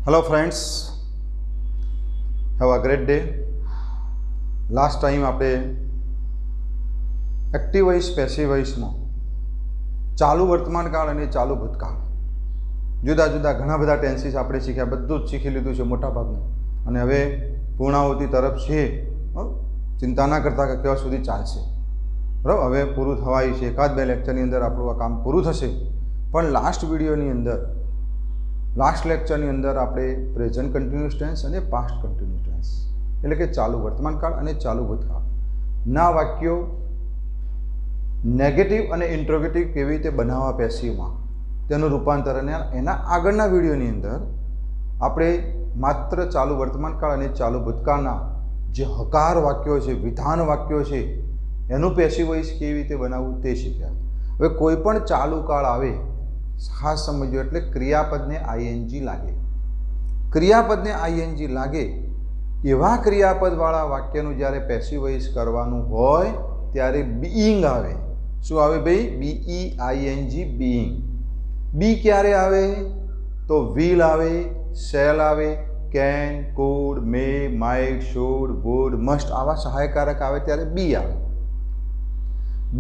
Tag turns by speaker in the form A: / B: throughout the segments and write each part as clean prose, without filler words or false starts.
A: Hello friends, have a great day. Last time આપણે active voice passive વોઇસમાં ચાલુ વર્તમાન કાળ અને ચાલુ ભૂતકાળ જુદા જુદા ઘણા બધા ટેન્સીસ આપણે શીખ્યા, બધું જ શીખી લીધું છે મોટા ભાગનું. અને હવે પૂર્ણાહુતિ તરફ છે, ચિંતા ના કરતા કે કેવા સુધી ચાલશે, બરાબર. હવે પૂરું થવાયું છે, એકાદ બે લેક્ચરની અંદર આપણું આ કામ પૂરું થશે. પણ લાસ્ટ વિડીયોની અંદર લાસ્ટ લેક્ચરની અંદર આપણે પ્રેઝન્ટ કન્ટિન્યુઅસ ટેન્સ અને પાસ્ટ કન્ટિન્યુઅસ ટેન્સ એટલે કે ચાલુ વર્તમાન કાળ અને ચાલુ ભૂતકાળ ના વાક્યો નેગેટિવ અને ઇન્ટ્રોગેટિવ કેવી રીતે બનાવવા પેસિવમાં તેનું રૂપાંતર, અને એના આગળના વિડીયોની અંદર આપણે માત્ર ચાલુ વર્તમાન કાળ અને ચાલુ ભૂતકાળના જે હકાર વાક્યો છે, વિધાન વાક્યો છે, એનું પેસિવ વોઇસ કેવી રીતે બનાવવું તે શીખ્યા. હવે કોઈ પણ ચાલુ કાળ આવે, ખાસ સમજો, એટલે ક્રિયાપદને આઈએનજી લાગે. ક્રિયાપદને આઈએનજી લાગે એવા ક્રિયાપદવાળા વાક્યનું જ્યારે પેસિવ વોઇસ કરવાનું હોય ત્યારે બીઈંગ આવે. શું આવે ભાઈ? BEING, being. બી ક્યારે આવે? તો વિલ આવે, શેલ આવે, can, could, may, might, should, would, must આવા સહાયકારક આવે ત્યારે બી આવે.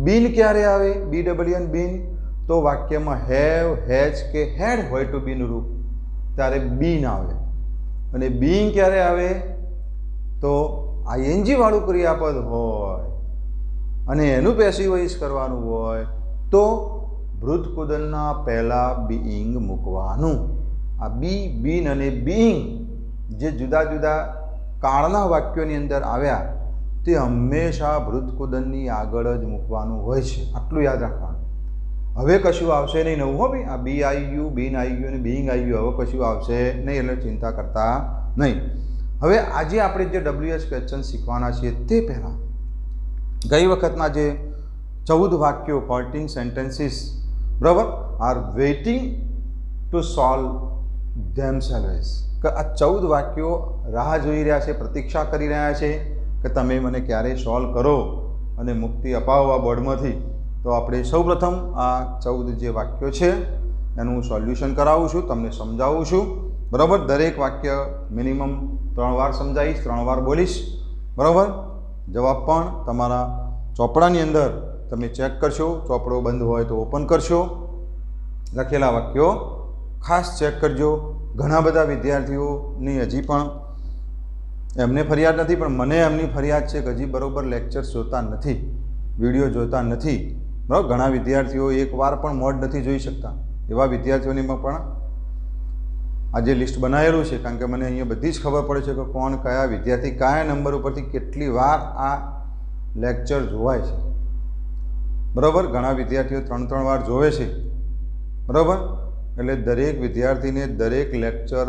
A: બીન ક્યારે આવે? BEEN, બીન. તો વાક્યમાં હેવ, હેઝ કે હેડ હોય ટુ બીનું રૂપ ત્યારે બીન આવે. અને બીઈંગ ક્યારે આવે? તો આઈએનજી વાળું ક્રિયાપદ હોય અને એનું પેસિવ વોઇસ કરવાનું હોય તો વૃદ્ધકુદનના પહેલાં બીઈંગ મૂકવાનું. આ બી, બીન અને બીઈંગ જે જુદા જુદા કાળના વાક્યોની અંદર આવ્યા તે હંમેશા વૃદ્ધકુદનની આગળ જ મૂકવાનું હોય છે. આટલું યાદ રાખવાનું. હવે કશું આવશે નહીં નવું. હો ભાઈ, આ બી આવી ગયું, બીન આવી ગયું અને બીઈંગ આવી ગયું, હવે કશું આવશે નહીં, એટલે ચિંતા કરતા નહીં. હવે આજે આપણે જે WH ક્વેશ્ચન શીખવાના છીએ તે પહેલાં ગઈ વખતના જે 14 વાક્યો, 14 સેન્ટેન્સીસ, બરાબર, R waiting to solve themselves, કે આ 14 વાક્યો રાહ જોઈ રહ્યા છે, પ્રતીક્ષા કરી રહ્યા છે કે તમે મને ક્યારે સોલ્વ કરો અને મુક્તિ અપાવો આ બોર્ડમાંથી. તો આપણે સૌપ્રથમ આ 14 જે વાક્યો છે એનું હું સોલ્યુશન કરાવું છું, તમને સમજાવું છું, બરાબર. દરેક વાક્ય મિનિમમ 3 વાર સમજાવીશ, 3 વાર બોલીશ, બરાબર. જવાબ પણ તમારા ચોપડાની અંદર તમે ચેક કરશો, ચોપડો બંધ હોય તો ઓપન કરશો. લખેલા વાક્યો ખાસ ચેક કરજો. ઘણા બધા વિદ્યાર્થીઓની હજી પણ એમને ફરિયાદ નથી, પણ મને એમની ફરિયાદ છે કે હજી બરાબર લેક્ચર્સ જોતા નથી, વિડીયો જોતા નથી, બરાબર. ઘણા વિદ્યાર્થીઓ એકવાર પણ મોડ નથી જોઈ શકતા. એવા વિદ્યાર્થીઓની પણ આ જે લિસ્ટ બનાવેલું છે, કારણ કે મને અહીંયા બધી જ ખબર પડે છે કે કોણ કયા વિદ્યાર્થી કયા નંબર ઉપરથી કેટલી વાર આ લેક્ચર જોવાય છે, બરાબર. ઘણા વિદ્યાર્થીઓ 3 વાર જોવે છે, બરાબર. એટલે દરેક વિદ્યાર્થીને દરેક લેક્ચર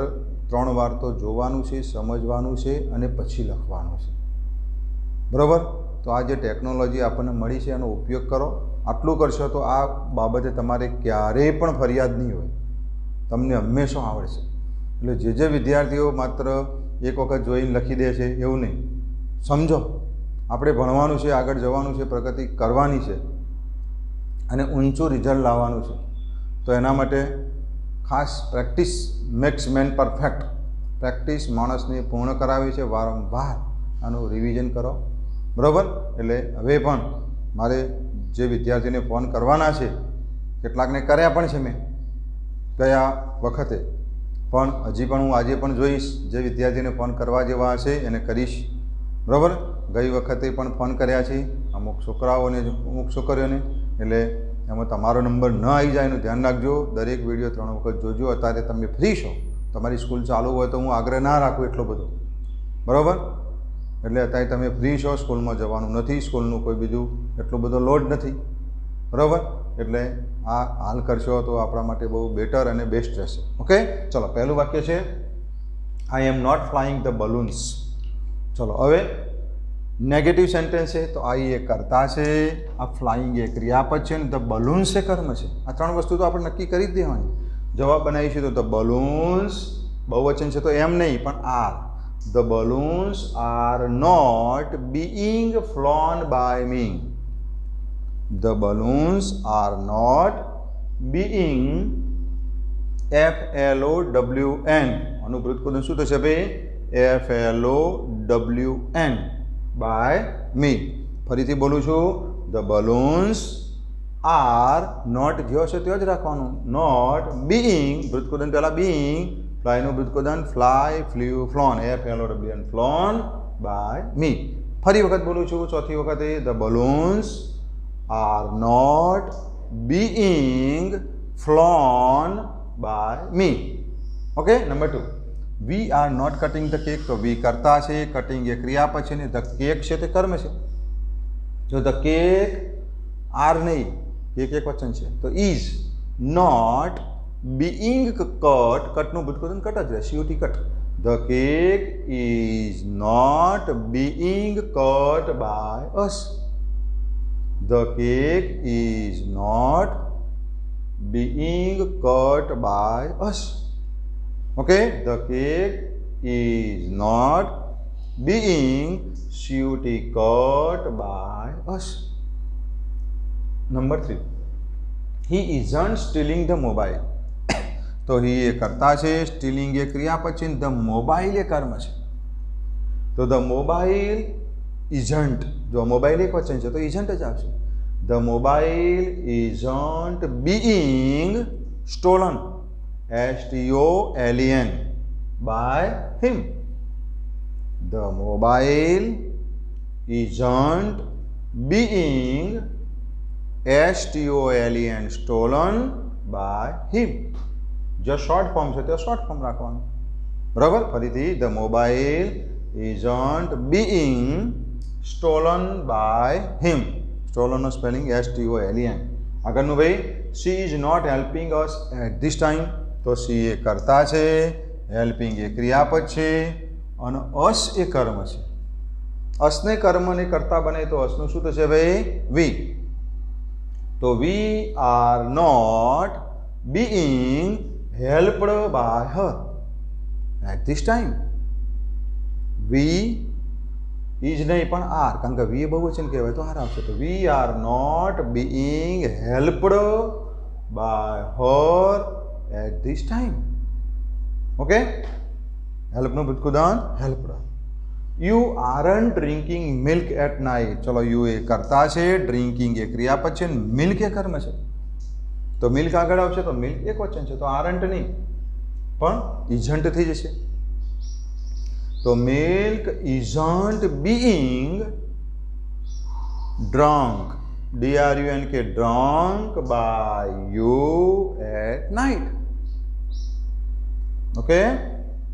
A: 3 વાર તો જોવાનું છે, સમજવાનું છે અને પછી લખવાનું છે, બરાબર. તો આ જે ટેકનોલોજી આપણને મળી છે એનો ઉપયોગ કરો. આટલું કરશો તો આ બાબતે તમારે ક્યારેય પણ ફરિયાદ નહીં હોય, તમને હંમેશા આવડશે. એટલે જે વિદ્યાર્થીઓ માત્ર એક વખત જોઈને લખી દે છે એવું નહીં, સમજો આપણે ભણવાનું છે, આગળ જવાનું છે, પ્રગતિ કરવાની છે અને ઊંચું રિઝલ્ટ લાવવાનું છે. તો એના માટે ખાસ practice max main perfect. Practice માણસને પૂર્ણ કરાવી છે. વારંવાર આનું રિવિઝન કરો, બરાબર. એટલે હવે પણ મારે જે વિદ્યાર્થીને ફોન કરવાના છે, કેટલાકને કર્યા પણ છે મેં ગયા વખતે, પણ હજી પણ હું આજે પણ જોઈશ. જે વિદ્યાર્થીને ફોન કરવા જેવા હશે એને કરીશ, બરાબર. ગઈ વખતે પણ ફોન કર્યા છે અમુક છોકરાઓને, અમુક છોકરીઓને, એટલે એમાં તમારો નંબર ન આવી જાય એનું ધ્યાન રાખજો. દરેક વિડીયો 3 વખત જોજો. અત્યારે તમે ફ્રી છો, તમારી સ્કૂલ ચાલુ હોય તો હું આગ્રહ ના રાખું એટલો બધો, બરાબર. એટલે અત્યારે તમે ફ્રી છો, સ્કૂલમાં જવાનું નથી, સ્કૂલનું કોઈ બીજું એટલો બધો લોડ નથી, બરાબર. એટલે આ હાલ કરશો તો આપણા માટે બહુ બેટર અને બેસ્ટ રહેશે. ઓકે, ચલો. પહેલું વાક્ય છે I am not flying the balloons. ચલો, હવે નેગેટિવ સેન્ટેન્સ છે તો આઈ એ કર્તા છે, આ ફ્લાઇંગ એ ક્રિયાપદ છે ને ધ બલૂન્સ એ કર્મ છે. આ 3 વસ્તુ તો આપણે નક્કી કરી જ દેવાની. જવાબ બનાવીશું તો ધ બલૂન્સ બહુવચન છે તો એમ નહીં પણ R. The balloons are not being flown by me. The balloons are not being FLOWN આનું વૃત્તકોદન શું થશે ભાઈ? FLOWN by me. ફરીથી બોલું છું, ધ બલૂન્સ આર નોટ જે હશે તે જ રાખવાનું, નોટ બીઈંગ વૃત્તકોદન પહેલાં બીઈંગ, ફ્લાયનું વૃત્તકોદન fly, flew, flown, FLOWN flown by me. ફરી વખત બોલું છું, ચોથી વખતે, the balloons are not being flown by me. Okay. Number 2, we are not cutting the cake. તો વી કરતા છે, કટિંગ એ ક્રિયાપદ છે ને ધ કેક છે તે કર્મ છે. જો ધ કેક આર નહીં, કેક એક વચન છે, તો ઇઝ નોટ બીઈંગ કટ, કટનું વૃત્તકોદન કટ જ રહે, COT cut. The cake is not being cut by us. The cake is not being cut by us. Okay. The cake is not being COT cut by us. Number 3, he isn't stealing the mobile. તો he એ કરતા છે, stealing એ ક્રિયાપદ છે, the mobile એ કર્મ છે. તો the mobile isn't, જો mobile એક વચન છે તો ઇઝન્ટ જ આવશે. The mobile isn't being stolen, STOLEN by him. The mobile isn't being STOLEN stolen by him. જો શોર્ટ ફોર્મ છે તો શોર્ટ ફોર્મ રાખવાનું. બરાબર. ફરીથી, the mobile isn't being stolen by him. સ્ટોલનનો સ્પેલિંગ STOLEN. આગળનું ભાઈ, she is not helping us at this time. તો શી એ કરતા છે, હેલ્પિંગ એ ક્રિયાપદ છે અને અસ એ કર્મ છે. અસને કર્મને કરતા બને તો અસનું શું થશે ભાઈ? વી. તો we are not being helped by her at this time. We is નહીં પણ આર, કારણ કે વી બહુવચન કહેવાય તો આર આવશે. તો we are not being helped by her at this time. Okay. હેલ્પનું વૃત્તકોદન helped. You aren't drinking milk at night. ચલો, યુ એ કરતા છે, ડ્રિંકિંગ એ ક્રિયાપદ છે, મિલ્ક એ કર્મ છે. તો મિલ્ક આગળ આવશે તો મિલ્ક એક વચન છે તો આરન્ટ નહીં પણ ઇઝન્ટ થઈ જશે. તો milk isn't being drunk, DRUNK drunk by you at night. Okay?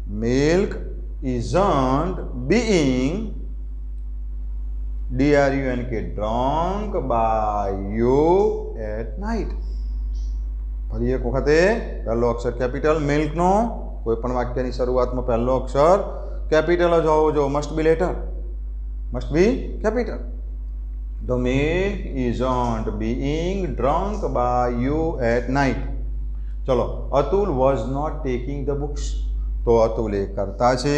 A: Milk isn't being DRUNK drunk by you at night. ફરી એક વખતે પહેલો અક્ષર કેપિટલ મિલ્કનો કોઈ પણ વાક્યની શરૂઆતમાં પહેલો અક્ષર કેપિટલ જ હોવો જોઈએ. Must be letter, must be capital. The milk isn't being drunk by you at night. ચલો, Atul was not taking the books. તો અતુલ એ કરતા છે,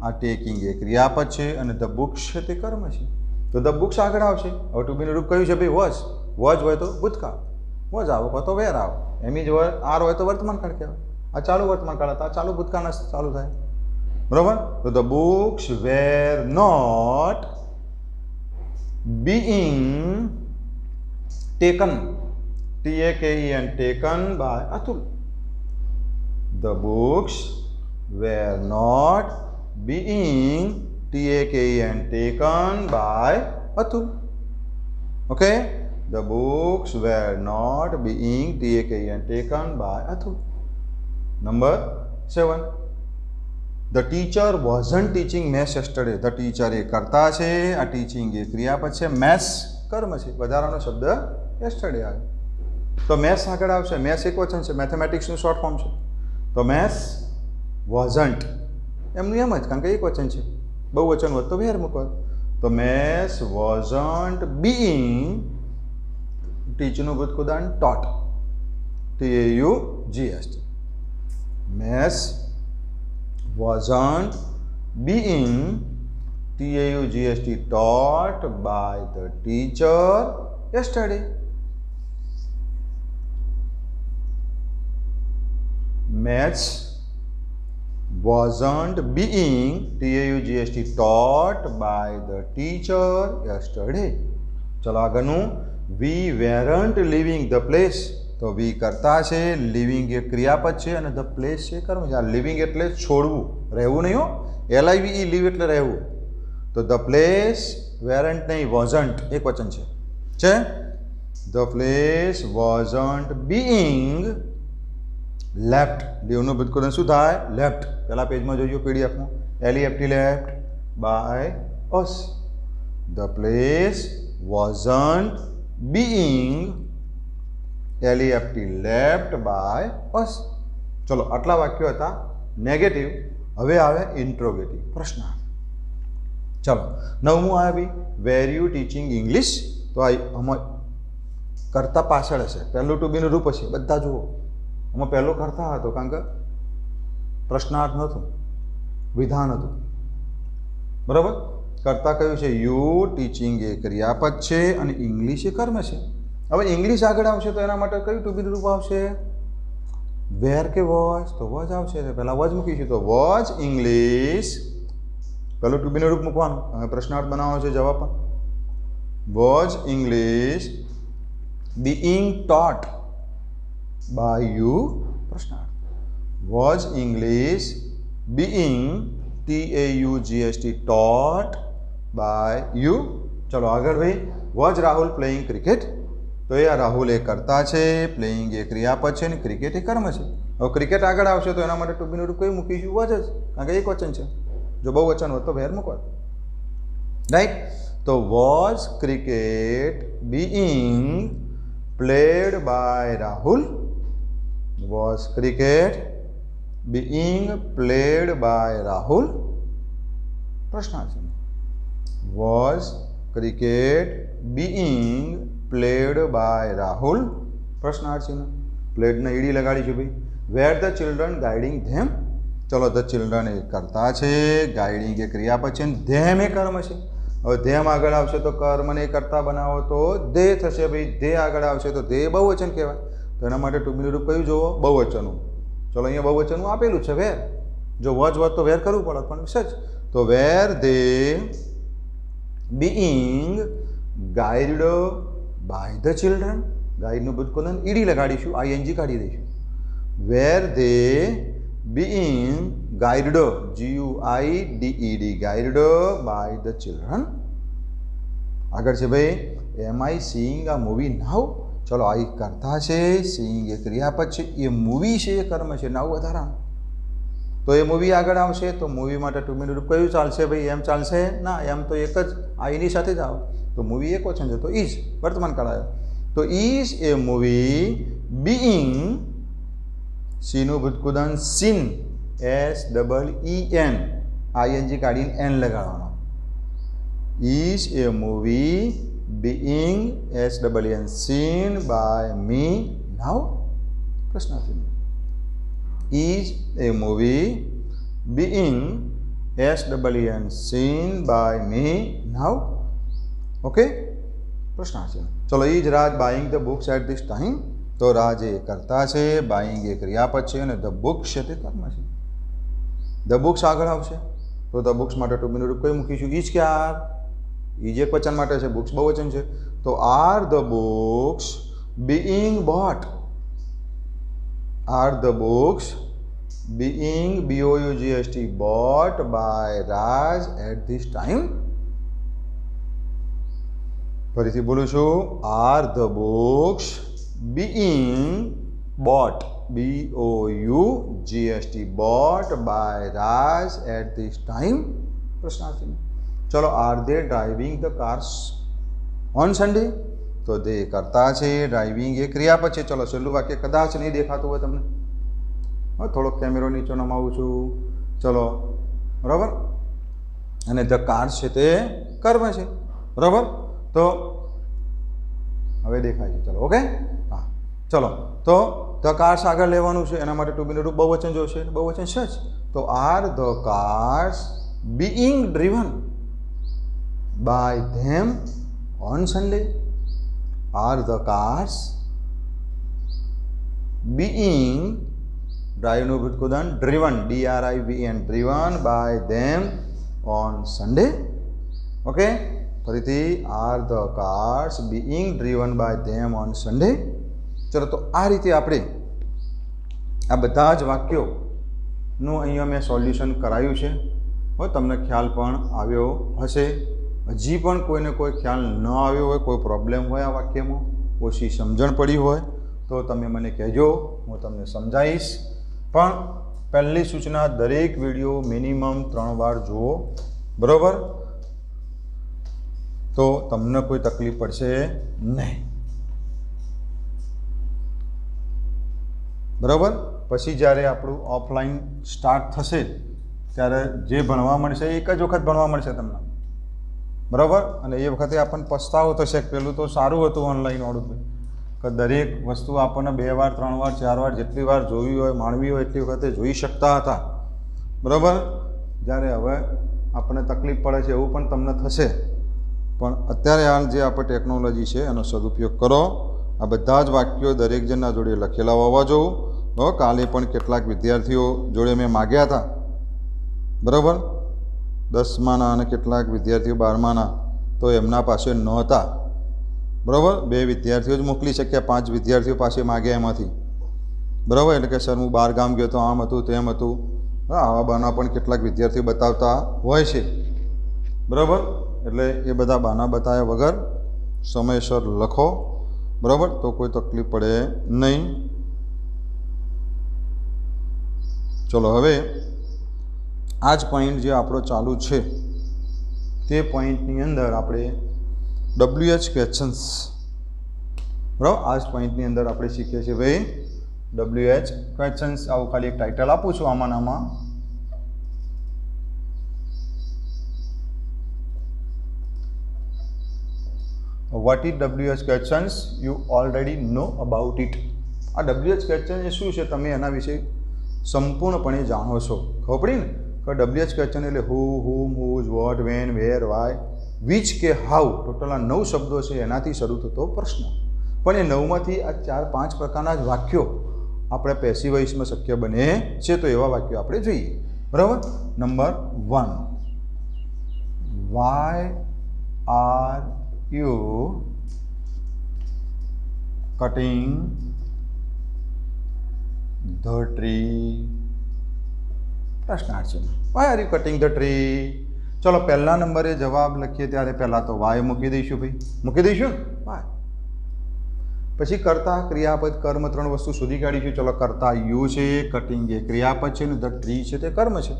A: આ ટેકિંગ એ ક્રિયાપદ છે અને ધ બુક્સ છે તે કર્મ છે. તો ધ બુક્સ આગળ આવશે. હવે ટુ બીનું રૂપ કયું છે ભાઈ? વોઝ. વોઝ હોય તો ભૂતકાળ, વોઝ આવો તો વેર આવો, એમ જ હોય આર હોય તો વર્તમાન કાળ કહેવાય. આ ચાલુ વર્તમાન કાળ હતા, આ ચાલુ ભૂતકાળના ચાલુ થાય. બરોબર. તો the books were not being taken, TAKEN, taken by Atul. The books were not being TAKEN, taken by Atul. Okay? The books were not being TAKEN, taken by Atul. Number 7. The teacher wasn't teaching maths yesterday. The teacher એ કરતા છે, આ teaching એ ક્રિયાપદ છે, maths કર્મ છે. વધારાનો શબ્દ yesterday આવે તો મેથ્સ આગળ આવશે. મેથ્સ એક વચન છે, મેથેમેટિક્સનું શોર્ટ ફોર્મ છે. તો મેથ્સ wasn't એમનું એમ જ, કારણ કે એક વચન છે. બહુ વચન હોત તો વેર મૂકો. તો maths wasn't being, ટીચનું વૃત્તકોદાન taught, TAUGHT. Maths wasn't being TAUGHT taught by the teacher yesterday. maths wasn't being TAUGST taught by the teacher yesterday. चलो આગળનું we weren't leaving the place. તો વી કરતા છે, લિવિંગ એ ક્રિયાપદ છે અને ધ પ્લેસ છે કર્મ છે. આ લિવિંગ એટલે છોડવું, રહેવું નહીં હો. LIVE લીવ એટલે રહેવું. તો ધ પ્લેસ વેરન્ટ નહીં, વોઝન્ટ એક વચન છે. The place wasn't being left. લીવનું ભૂતકૃત શું થાય? લેફ્ટ. પહેલા પેજમાં જોજો પીડીએફમાં, LEFT left by us. The place wasn't being LEFT left by us. ચલો આટલા વાક્યો હતા નેગેટિવ. હવે આવે ઇન્ટ્રોગેટિવ, પ્રશ્ન. ચલો નવમું આવે ભાઈ, વેર યુ ટીચિંગ ઇંગ્લિશ. તો આ આમાં કરતા પાછળ હશે, પહેલું ટુ બીનું રૂપ હશે. બધા જુઓ, આમાં પહેલો કરતા હતો કારણ કે પ્રશ્નાર્થ નહોતું, વિધાન હતું. બરાબર. કરતા કયું છે? યુ. ટીચિંગ એ ક્રિયાપદ છે અને ઇંગ્લિશ એ કર્મ છે. હવે ઇંગ્લિશ આગળ આવશે તો એના માટે કયું ટુ બીનું રૂપ આવશે? વેર કે વોઝ? તો વોઝ આવશે. પહેલાં વોઝ મૂકીશું તો વોઝ ઇંગ્લિશ. પહેલું ટુ બીનું રૂપ મૂકવાનું. હવે પ્રશ્નાર્થ બનાવવાનો છે, જવાબ પણ. Was English being taught by you? પ્રશ્નાર્થ. Was English being TAUGST taught by you? ચલો આગળ ભાઈ, વોઝ રાહુલ પ્લેઇંગ ક્રિકેટ. તો એ રાહુલ એ કરતા છે, પ્લેઇંગ એ ક્રિયાપદ છે અને ક્રિકેટ એ કર્મ છે. હવે ક્રિકેટ આગળ આવશે તો એના માટે ટુ બીનું રૂપ કયું મૂકીશું? વોઝ જ, કારણ કે એક વચન છે. જો બહુ વચન હોત તો વેર મૂકવા. રાઈટ. તો was cricket being played by Rahul? Was cricket being played by Rahul? પ્રશ્નાર્થ. Was cricket being played by Rahul? પ્રશ્નાર્થ. પ્લેડ ને ઈડી લગાડીશું ભાઈ. વેર ધ ચિલ્ડ્રન ગાઈડિંગ ધેમ. ચલો ધ ચિલ્ડ્રન એ કરતા છે, ગાઈડિંગ એ ક્રિયાપદ છે, ધેમ એ કર્મ છે. હવે ધેમ આગળ આવશે તો કર્મને કરતા બનાવો તો ધે થશે ભાઈ. ધે આગળ આવશે તો ધે બહુવચન કહેવાય. તો એના માટે ટુ બીનું રૂપ કયું જોવો? બહુવચનનું. ચલો અહીંયા બહુવચનનું આપેલું છે વેર. જો વોઝ હોત તો વેર કરવું પડે, પણ સચ. તો were they being guided by the children. ગાઈડનું ભૂતકૃત ઈડી લગાડીશું, ING કાઢી દઈશું. Were they being guided, GUIDED, guided by the children. આગળ છે ભાઈ, am I seeing a movie now? ચલો આ કરતા છે, seeing એ ક્રિયાપદ છે, એ મૂવી છે એ કર્મ છે. નાવ વધારાનું. તો એ મૂવી આગળ આવશે તો મૂવી માટે ટુ બીનું રૂપ કયું ચાલશે ભાઈ? એમ ચાલશે ના, એમ તો એક જ આઈની સાથે જ આવે. તો મૂવી એક વચન છે તો ઇઝ વર્તમાન કાળ આવ્યો. તો ઇઝ એ મૂવી બીઈંગ, સીનું ભૂતકૃદન સીન, SEEN, ING કાઢીને એન લગાડવાનો. Is a movie being SEEN seen by me now? પ્રશ્નાર્થ. Is a movie being SEEN seen by me now? Okay. પ્રશ્નાર્થ. ચલો is Raj buying the books at this time. તો રાજ એ કરતા છે, બાઇંગ એ ક્રિયાપદ છે અને ધ બુક્સ છે તે કર્મ છે. ધ બુક્સ આગળ આવશે તો ધ બુક્સ માટે ટુ બીનું રૂપ કયું મૂકીશું? ઇઝ કે આર? ઇઝ એક વચન માટે છે, બુક્સ બહુવચન છે. તો are the books being bought? Are the books being BOUGST bought by Raj at this time? ફરીથી બોલું છું. Are the books being bought, BOUGST, bought by Raj at this time? પ્રશ્નાર્થ. ચલો are they driving the cars on Sunday? તો તે કરતા છે, driving એ ક્રિયાપદ છે. ચલો છેલ્લું વાક્ય કદાચ નહીં દેખાતું હોય તમને, થોડોક કેમેરો નીચે નમાવું છું. ચલો બરાબર. અને ધ કાર્સ છે તે કર્મ છે. બરાબર. તો હવે દેખાય છે. ચલો ઓકે. હા ચલો. તો ધ કાર્સ આગળ લેવાનું છે, એના માટે ટુ બીનું રૂપ બહુવચન જોશે. બહુવચન છે જ. તો are the cars being driven by them on Sunday? Are the cars being ડ્રાઈવનું ભૂતકૃદન driven, DRIVN, driven by them on Sunday. Okay, ફરીથી are the cars being driven by them on Sunday. ચલો, તો આ રીતે આપણે આ બધા જ વાક્યોનું અહીંયા મેં સોલ્યુશન કરાયું છે. હવે તમને ખ્યાલ પણ આવ્યો હશે. હજી પણ કોઈને કોઈ ખ્યાલ ન આવ્યો હોય, કોઈ પ્રોબ્લેમ હોય આ વાક્યમાં, ઓછી સમજણ પડી હોય તો તમે મને કહેજો, હું તમને સમજાવીશ. પણ પહેલી સૂચના, દરેક વિડીયો મિનિમમ 3 વાર જુઓ, બરાબર? તો તમને કોઈ તકલીફ પડશે નહીં, બરાબર? પછી જ્યારે આપણું ઓફલાઈન સ્ટાર્ટ થશે ત્યારે જે ભણવા મળશે એક જ વખત ભણવા મળશે તમને, બરાબર? અને એ વખતે આપણને પસ્તાવો થશે કે પેલું તો સારું હતું ઓનલાઈન વાળું, કે દરેક વસ્તુ આપણને 2 વાર 3 વાર 4 વાર જેટલી વાર જોવી હોય, માણવી હોય એટલી વખતે જોઈ શકતા હતા, બરાબર? જ્યારે હવે આપણને તકલીફ પડે છે એવું પણ તમને થશે. પણ અત્યારે હાલ જે આપણે ટેકનોલોજી છે એનો સદુપયોગ કરો. આ બધા જ વાક્યો દરેક જણના જોડે લખેલા હોવા જોવું. કાલે પણ કેટલાક વિદ્યાર્થીઓ જોડે મેં માગ્યા હતા, બરાબર? 10માના અને કેટલાક વિદ્યાર્થીઓ 12માના, તો એમના પાસે નહોતા, બરાબર? 2 વિદ્યાર્થીઓ જ મોકલી શક્યા, 5 વિદ્યાર્થીઓ પાસે માગ્યા એમાંથી, બરાબર? એટલે કે સર હું બહાર ગામ ગયો તો આમ હતું તેમ હતું. આવા બાના પણ કેટલાક વિદ્યાર્થીઓ બતાવતા હોય છે, બરાબર? એટલે એ બધા બાના બતાવ્યા વગર સમયસર લખો, બરાબર? તો કોઈ તકલીફ પડે નહીં. ચલો, હવે આ જ પોઈન્ટ જે આપણો ચાલુ છે તે પોઈન્ટની અંદર આપણે WH ક્વેશ્ચન્સ, બરાબર? આ જ પોઈન્ટની અંદર આપણે શીખીએ છીએ ભાઈ WH ક્વેશ્ચન્સ. આવું ખાલી એક ટાઇટલ આપું છું આમાં. What is WH questions? You already know about it. આ WH ક્વેશ્ચન એ શું છે તમે એના વિશે સંપૂર્ણપણે જાણો છો. ખબર પડી ને કે WH ક્વેશ્ચન એટલે who, whom, whose, what, when, where, why, which કે હાઉ. ટોટલ આ 9 શબ્દો છે, એનાથી શરૂ થતો પ્રશ્ન. પણ એ 9માંથી આ 4-5 પ્રકારના જ વાક્યો આપણે પેસિવ વોઇસમાં શક્ય બને છે. તો એવા વાક્યો આપણે જોઈએ, બરાબર? Number 1, why are you cutting the tree? પ્રશ્નાર્થ છે. Why are you cutting the tree? ચલો, પહેલા નંબરે જવાબ લખીએ ત્યારે પહેલાં તો વાય મૂકી દઈશું ભાઈ, મૂકી દઈશું વાય. પછી કર્તા, ક્રિયાપદ, કર્મ 3 વસ્તુ શોધી કાઢીશું. ચલો, કર્તા યુ છે, કટિંગ એ ક્રિયાપદ છે, ને ધ ટ્રી છે તે કર્મ છે,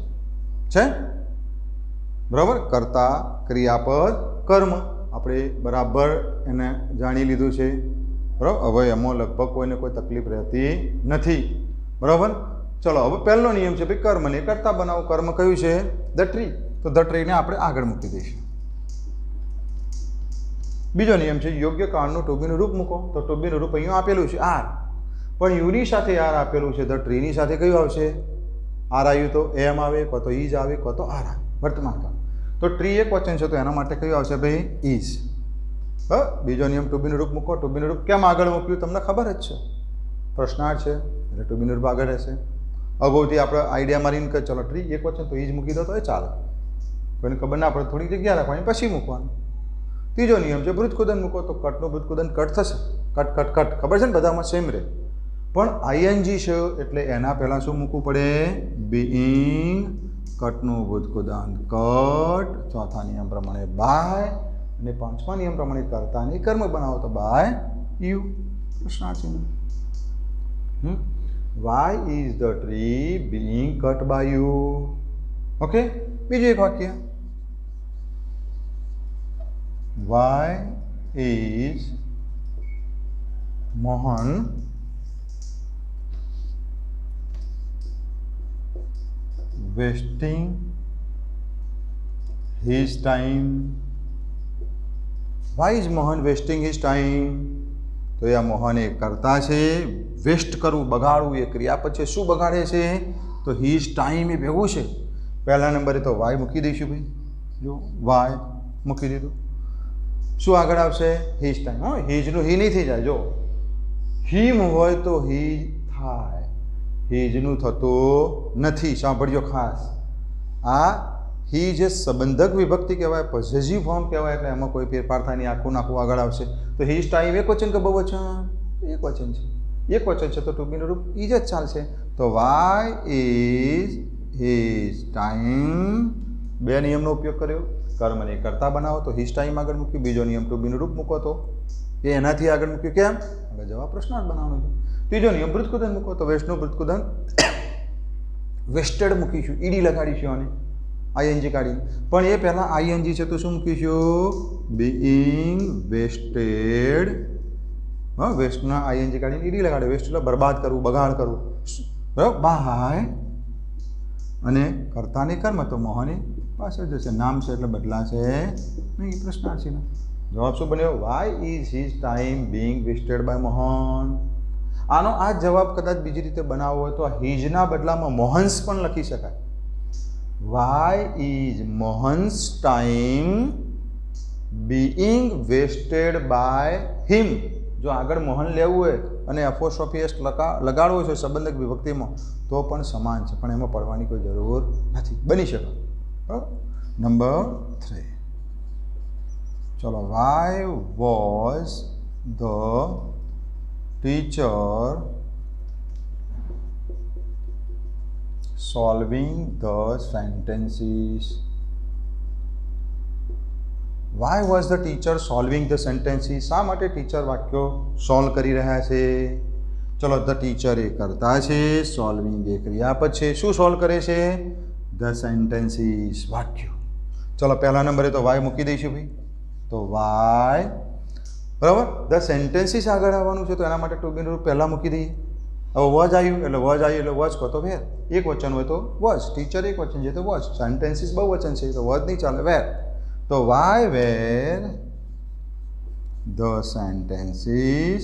A: બરાબર? કર્તા, ક્રિયાપદ, કર્મ આપણે બરાબર એને જાણી લીધું છે, બરાબર? હવે એમાં લગભગ કોઈને કોઈ તકલીફ રહેતી નથી, બરાબર? ચલો, હવે પહેલો નિયમ છે ભાઈ કર્મને કર્તા બનાવો. કર્મ કયું છે? The tree. તો ધ ટ્રીને આપણે આગળ મૂકી દઈશું. બીજો નિયમ છે યોગ્ય કાળનું ટુ બીનું રૂપ મૂકો. તો ટુ બીનું રૂપ અહીંયા આપેલું છે આર, પણ યુની સાથે આર આપેલું છે. ધ ટ્રીની સાથે કયું આવશે? આર આવ્યું તો એમ આવે, કો તો ઈજ આવે, કો તો આર આવે, વર્તમાન કાળ. તો ટ્રી એક વચન છે તો એના માટે કયું આવશે ભાઈ? ઈઝ. બીજો નિયમ ટુ બીનું રૂપ મૂકો. ટુ બીનું રૂપ કેમ આગળ મૂક્યું તમને ખબર જ છે, પ્રશ્નાર્થ છે એટલે ટુ બીનું રૂપ આગળ રહેશે. અગાઉથી આપણે આઈડિયા મારીને કે ચલો ટ્રી એક વચન તો ઈજ મૂકી દો તો એ ચાલે, કોઈને ખબર ના પડે, થોડીક જગ્યા રાખવાની પછી મૂકવાનું. ત્રીજો નિયમ છે ભૃતકુદન મૂકો. તો કટનું ભૃતકુદન કટ થશે, કટ કટ કટ, ખબર છે ને બધામાં સેમ રહે. પણ આઈએનજી છે એટલે એના પહેલાં શું મૂકવું પડે? બીઈંગ, કટનું ભૃતકુદન કટ. ચોથા નિયમ પ્રમાણે બાય, અને 5મા નિયમ પ્રમાણે કર્તાને કર્મ બનાવો તો બાય યુ. પ્રશ્નાર્થ છે. Why is the tree being cut by you? Okay, બીજું એક વાક્ય. Why is Mohan wasting his time? Why is Mohan wasting his time? તો એ મોહન એ કરતા છે, વેસ્ટ કરવું, બગાડવું એ ક્રિયાપદ છે. શું બગાડે છે? તો હિઝ ટાઈમ એ ભેગું છે. પહેલા નંબરે તો વાય મૂકી દઈશું ભાઈ, જો વાય મૂકી દીધું. શું આગળ આવશે? His time. હા, હિઝનું હી નહીં થઈ જાય. જો હિમ હોય તો હી થાય, હીજનું થતું નથી. સાંભળજો ખાસ, આ હી જે સંબંધક વિભક્તિ કહેવાય, પોઝેસિવ ફોર્મ કહેવાય, એટલે એમાં કોઈ ફેરફાર થાય નહીં, આખું નાખું આગળ આવશે. તો હીઝ ટાઈમ એક વચન કે બહુવચન? એક વચન છે. એક વચન છે તો ટુ બીનું રૂપ ઈજ જ ચાલશે. તો વાય ઇઝ હીઝ ટાઈમ, બે નિયમનો ઉપયોગ કર્યો. કર્મને કરતા બનાવો તો હીઝ ટાઈમ આગળ મૂક્યું. બીજો નિયમ ટુ બીનું રૂપ મૂકો તો એ એનાથી આગળ મૂક્યું. કેમ? આગળ જવાબ પ્રશ્નાર્થ બનાવવાનો છે. ત્રીજો નિયમ વૃત્તકુદન મૂકો તો વેસ્ટનું વૃત્તકુદન વેસ્ટેડ મૂકીશું, ઈડી લગાડીશું અને આઈએનજી કાઢી. પણ એ પહેલાં આઈએનજી છે તો શું મૂકીશું? Being vested. હા, વેસ્ટના આઈએનજી કાઢીને ઈડી લગાડે. વેસ્ટ એટલે બરબાદ કરવું, બગાડ કરવું, બરાબર. બાય અને કર્તાને કર્મ તો મોહને પાછળ જશે. નામ છે એટલે બદલાશે નહીં. પ્રશ્નાર્થીનો જવાબ શું બન્યો? Why is his time being wasted by Mohan. આનો આ જવાબ કદાચ બીજી રીતે બનાવવો હોય તો હીઝના બદલામાં મોહન્સ પણ લખી શકાય. Why is Mohan's time being wasted by him. જો આગળ મોહન લેવું હોય અને એપોસ્ટ્રોફી એસ લગાડવો છે સંબંધક વિભક્તિમાં તો પણ સમાન છે, પણ એમાં પડવાની કોઈ જરૂર નથી. બની શકે. બરાબર. નંબર 3. ચલો, why was the teacher solving the sentences. Why was the teacher solving the sentences? શા માટે ટીચર વાક્યો સોલ્વ કરી રહ્યા છે? ચલો, ધ ટીચર એ કરતા છે, સોલ્વિંગ એ ક્રિયાપદ છે. શું સોલ્વ કરે છે? ધ સેન્ટેન્સીસ, વાક્યો. ચલો, પહેલા નંબરે તો વાય મૂકી દઈશું ભાઈ. તો વાય, બરાબર. ધ સેન્ટેન્સીસ આગળ આવવાનું છે તો એના માટે ટુ બીનું રૂપ પહેલાં મૂકી દઈએ. હવે વજ આવ્યું એટલે વજ આવ્યું એટલે વજ કહો તો વેર. એક વચન હોય તો વજ. ટીચર એક વચન છે તો વજ. સેન્ટેન્સીસ બહુ વચન છે તો વજ નહીં ચાલે, વેર. તો વાય વેર ધ સેન્ટેન્સીસ.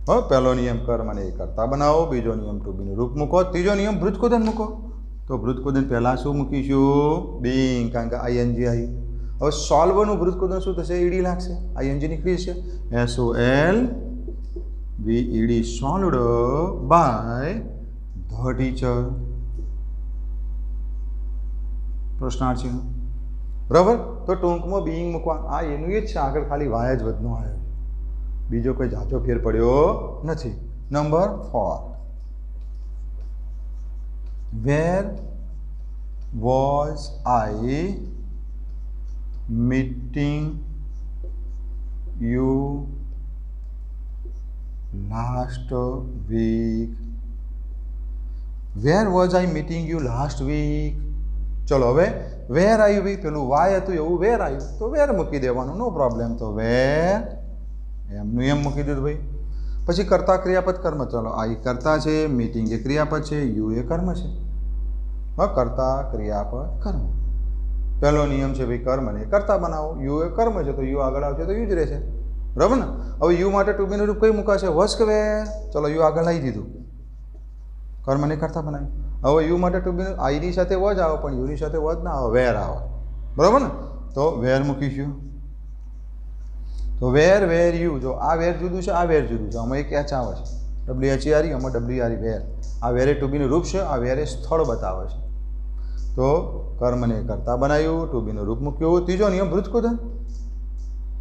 A: હવે પહેલો નિયમ કર્મને એ કરતા બનાવો. બીજો નિયમ ટુ બીનું રૂપ મૂકો. ત્રીજો નિયમ વૃત્તકુદન મૂકો. તો વૃત્તકુદન પહેલાં શું મૂકીશું? બીંગ, કારણ કે આઈએનજી આવ્યું. હવે સોલ્વનું વૃત્તકુદન શું થશે? ઈડી લાગશે. આઈએનજી નીકળી છે. SOL VED solved by the teacher. પ્રશ્નાર્થ છે, બરાબર. તો ટૂંકમાં બીઈંગ મૂકવા. આ એનું એ જ છે, આગળ ખાલી વાય જ વધનો આવ્યો, બીજો કોઈ જાજો ફેર પડ્યો નથી. Number 4. Where was I meeting you last week? Where was I meeting you last week? ચલો, હવે વેર આવ્યું ભાઈ, પેલું વાય હતું એવું વેર આવ્યું તો વેર મૂકી દેવાનું, નો પ્રોબ્લેમ. તો વેર એમનું એમ મૂકી દીધું ભાઈ. પછી કર્તા ક્રિયાપદ કર્મ. ચલો, આ કર્તા છે, મીટિંગ એ ક્રિયાપદ છે, યુ એ કર્મ છે. હા, કર્તા ક્રિયાપદ કર્મ. પહેલો નિયમ છે ભાઈ, કર્મને કરતા બનાવો. યુ એ કર્મ છે તો યુ આગળ આવશે તો યુ જ રહેશે, બરાબર ને. હવે યુ માટે ટુ બીનું રૂપ કઈ મૂકાશે? વસ કે વેર? ચલો, યુ આગળ લાવી દીધું, કર્મને કરતા બનાવ્યું. હવે યુ માટે ટુ બીનું આઈની સાથે વજ આવે પણ યુની સાથે વજ ના આવે, વેર આવે, બરાબર ને. તો વેર મૂકીશું. તો વેર યુ. જો આ વેર જુદું છે, આ વેર જુદું છે. આમાં એક એચ આવે છે, WHERE, આમાં WRE વેર. આ વેરે ટુ બીનું રૂપ છે, આ વેરે સ્થળ બતાવે છે. તો કર્મને કરતા બનાવ્યું, ટુ બીનું રૂપ મૂક્યું. ત્રીજો નિયમ વૃત્તકુદન.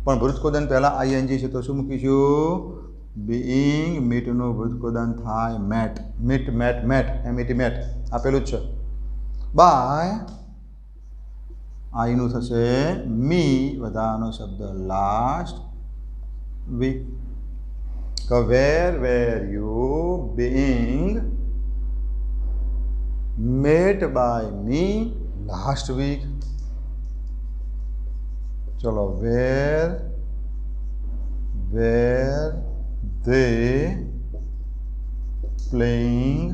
A: પણ વૃત્તકુદન પહેલાં આઈએનજી છે તો શું મૂકીશું? બીઈંગ. મીટનું વૃત્તકુદન થાય met. Meet, met, met, MET met. આપેલું જ છે. બાય આઈનું થશે મી, વધારાનો શબ્દ last week. Were you being met by me last week. ચલો, where they playing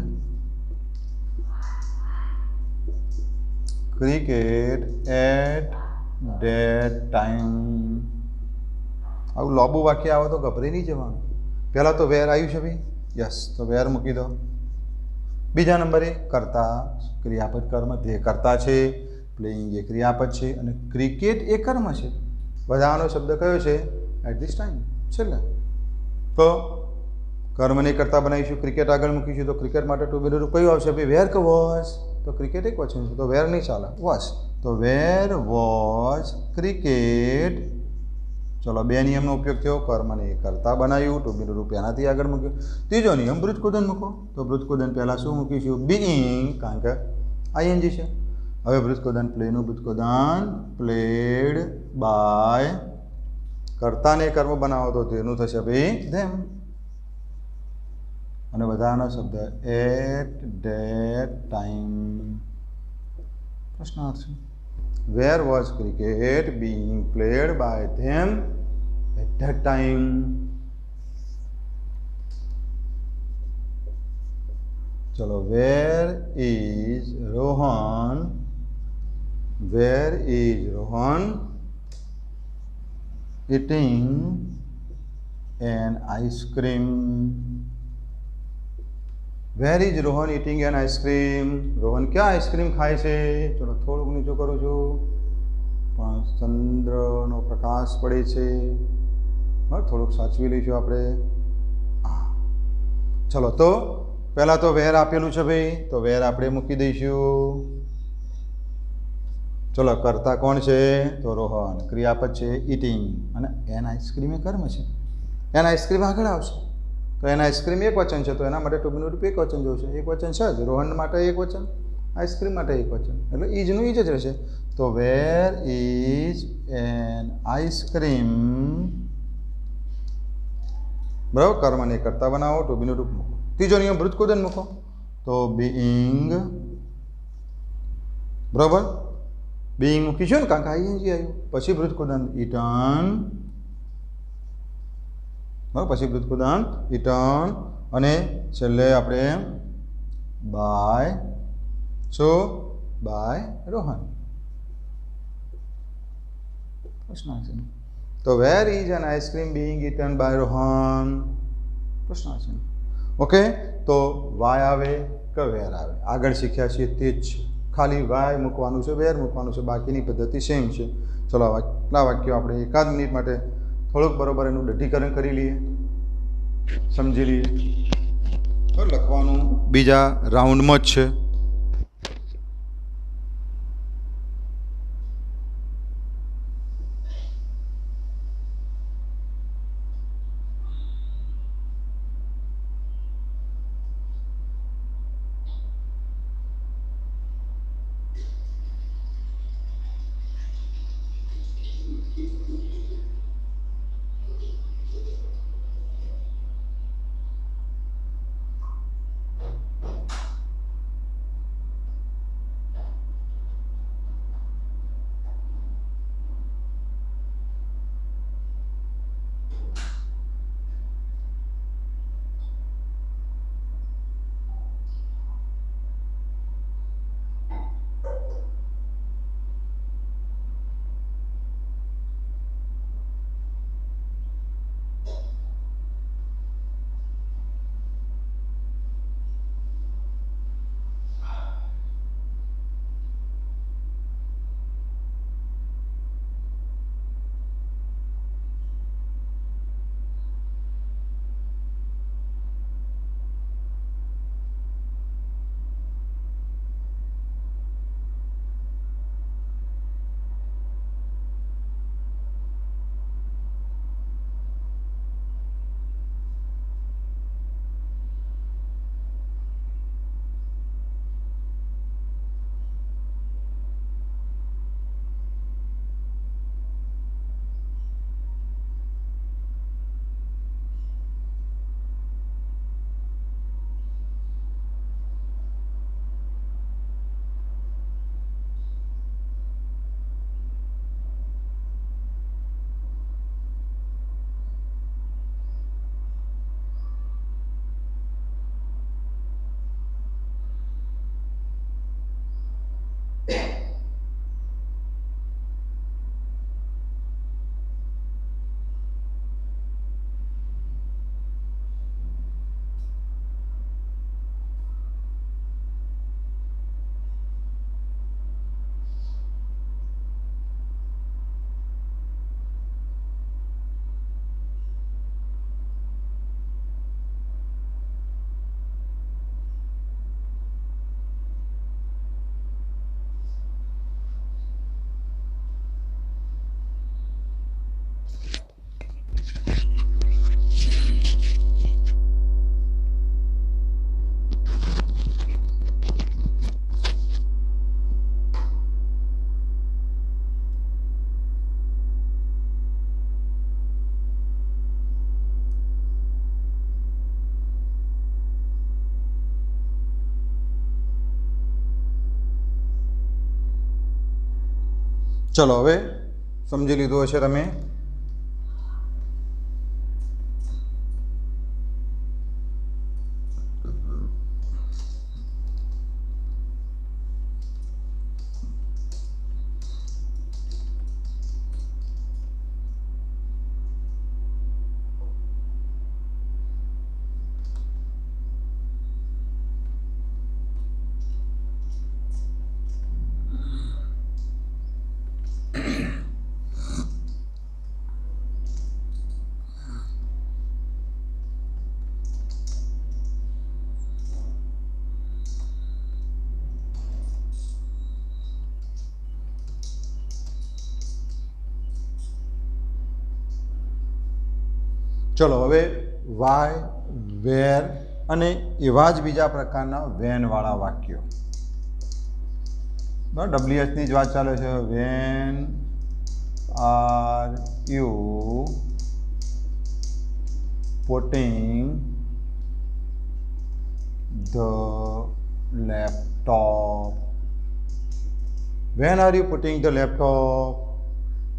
A: cricket at that time. આવું લાંબુ વાક્ય આવે તો ગભરાઈ નહીં જવાનું. પહેલાં તો વેર આવ્યું છે ભાઈ, યસ, તો વેર મૂકી દો. બીજા નંબરે કર્તા ક્રિયાપદ કર્મ. તે કર્તા છે, પ્લેઇંગ એ ક્રિયાપદ છે અને ક્રિકેટ એ કર્મ છે. બધાનો શબ્દ કયો છે? એટ ધીસ ટાઈમ, છેલ્લે. તો કર્મ નહીં કરતા બનાવીશું, ક્રિકેટ આગળ મૂકીશું તો ક્રિકેટ માટે ટુ બી રૂપ કયું આવશે? ભાઈ વેર કે વોઝ? તો ક્રિકેટ એક વચન છે તો વેર નહીં ચાલે, વોઝ. તો વેર વોઝ ક્રિકેટ. ચલો, બે નિયમનો ઉપયોગ થયો. કર્મ નહીં કરતા બનાવ્યું, ટુ બી રૂપ એનાથી આગળ મૂક્યું. ત્રીજો નિયમ બ્રુતકુદન મૂકો. તો બ્રુતકુદન પહેલાં શું મૂકીશું? બીઈંગ, કારણ કે આઈએનજી છે. હવે બ્રુતકુદન પ્લેનું બ્રુતકુદન પ્લેડ બાય, કર્તાને કર્મ બનાવો તો તેનું થશે ભાઈ ધેમ. અને બધાનો શબ્દ એટ ધેટ ટાઈમ. પ્રશ્નાર્થ છે. Where was cricket being played by them at that time. ચલો, where is Rohan? Where is Rohan eating an ice cream? Where is Rohan eating an ice cream? Rohan ક્યાં આઈસ્ક્રીમ ખાય છે? ચલો થોડુંક નીચું કરું છું, પણ ચંદ્રનો પ્રકાશ પડે છે. હા, થોડુંક સાચવી લઈશું આપણે. ચલો, તો પહેલાં તો વેર આપેલું છે ભાઈ, તો વેર આપણે મૂકી દઈશું. ચલો, કરતા કોણ છે? તો રોહન. ક્રિયાપદ છે ઈટિંગ, અને એન આઈસ્ક્રીમ એ કર્મ છે. એન આઈસ્ક્રીમ આગળ આવશે તો એન આઈસ્ક્રીમ એક વચન છે, તો એના માટે ટુ બીનું રૂપ એક વચન જોશે. એક વચન છે જ. રોહન માટે એક વચન, આઈસ્ક્રીમ માટે એક વચન, એટલે ઈજનું ઈજ જ રહેશે. તો વેર ઇઝ એન આઈસ્ક્રીમ, બરાબર. કર્મ નહીં કરતા બનાવો, ટુ બીનું રૂપ મૂકો. ત્રીજો નિયમ બ્રુતકુદન મૂકો. તો બીઈંગ, બરાબર. બીઈંગ મૂકીશું ને, કારણ કે આઈએનજી આવ્યું. પછી બ્રુતકુદન ઈટન, બરાબર. પછી બ્રુતકુદન ઈટન, અને છેલ્લે આપણે બાય, સો બાય રોહન. પ્રશ્ન છે. તો where is an ice cream being eaten by Rohan? પ્રશ્ન છે. ઓકે, તો વાય આવે કે વેર આવે, આગળ શીખ્યા છીએ તે જ છે. ખાલી વાય મૂકવાનું છે, વેર મૂકવાનું છે, બાકીની પદ્ધતિ સેમ છે. ચલો, આટલા વાક્યો આપણે એકાદ મિનિટ માટે થોડુંક બરોબર એનું દઢીકરણ કરી લઈએ, સમજી લઈએ. લખવાનું બીજા રાઉન્ડમાં જ છે. चलो हवे समझी लीधुं हशे तमे। चलो हवे वाय वेर अने एवा ज बीजा प्रकारना वेन वाळा वाक्यो। WH ની જ વાત ચાલે છે। Van are you putting the laptop? Van are you putting the laptop?